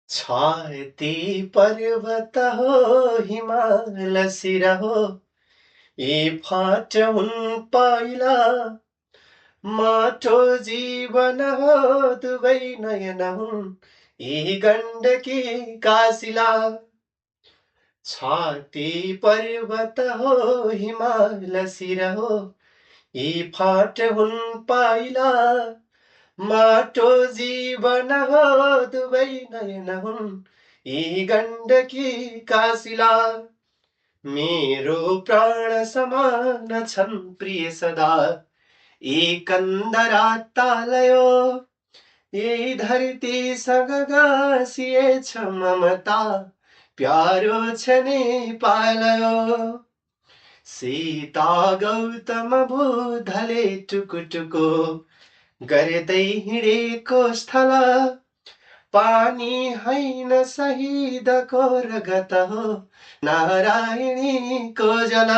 छाती पर्वत हो हिमाल शिर हो यी फाट हुन् पहिला माटो जीवन हो दुवै नयन हुन् यी गण्डकी काशिला छाती पर्वत हो हिमाल शिर हो यी फाट हुन् पहिला माटो जीवन हो दुवै नयन हुन् यी गण्डकी काशिला मेरो प्राण समान छन् प्रिय सदा यी कन्दरा तालयो यही धरतीसँग गाँसिएछ ममता प्यारो छ नि पालयो सीता गौतम बुद्धले टुकुटुको गर्दै हिँडेको स्थल पानी हैन शहीदको रगत हो नारायणीको जल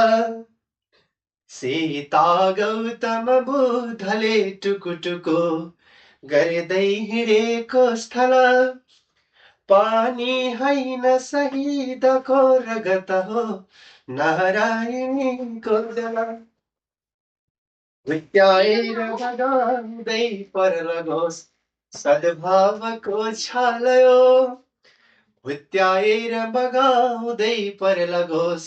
सीता गौतम बुद्धले टुकुटुको गर्दै हिँडेको स्थल पानी हैन शहीदको रगत हो नारायणीको जल हुत्याएर बगाउँदै परलगोस् सद्भावको छालयो हुत्याएर बगाउँदै परलगोस्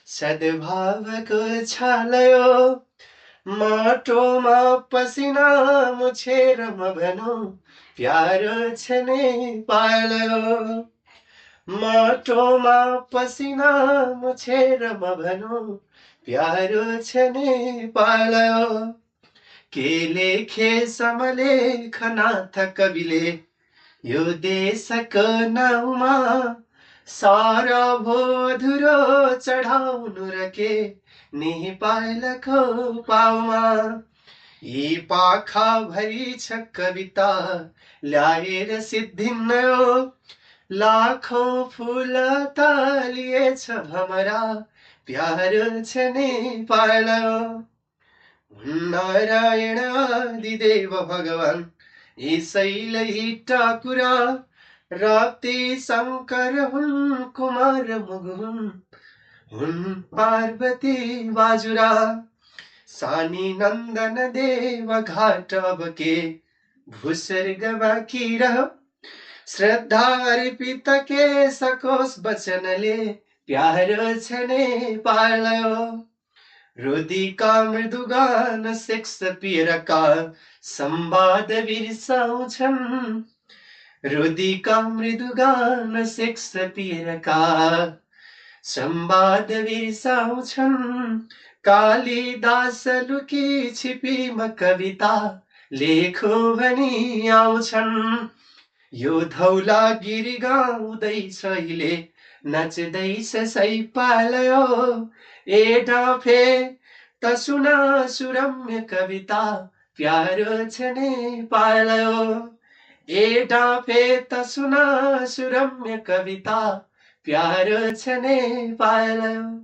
सद्भावको छालयो माटोमा पसिना मुछेर म भनौँ प्यारो छ नेपालयो माटोमा पसिना मुछेर म भनौँ प्यारो छ नेपालयो के लेखे समलेखनाथ कविले यो देशको नाउँमा सारा भोधुरो चढाउनु र के नेपालको पाउमा यी पाखा भरी छ कविता ल्याएर सिद्धिन्न लाखौं फुल तालिएछ भमरा प्यारो छ नेपाल नारायण आदिदेव भगवान यसैले ठाकुरा राप्ती शङ्कर हुन् कुमार मुगुन हुन् पार्वती बाजुरा सानी नन्दन देव घाट बके भूस्वर्ग बाँकी रह श्रद्धा अर्पित के सकोस् वचनले प्यारो छ नेपालयो रुदिका मृदुगान शेक्सपियरका संवाद बिर्साउँछन् रुदिका मृदुगान शेक्सपियरका संवाद बिर्साउँछन् कालिदास लुकी छिपीमा कविता लेखो भनी आउँछन् यो धौलागिरी गाउँदैछ अहिले नच्दैछ सैपालयो ए डाँफे त सुना सुरम्य कविता प्यारो छ नेपालयो ए डाँफे त सुना सुरम्य कविता प्यारो छ नेपालयो।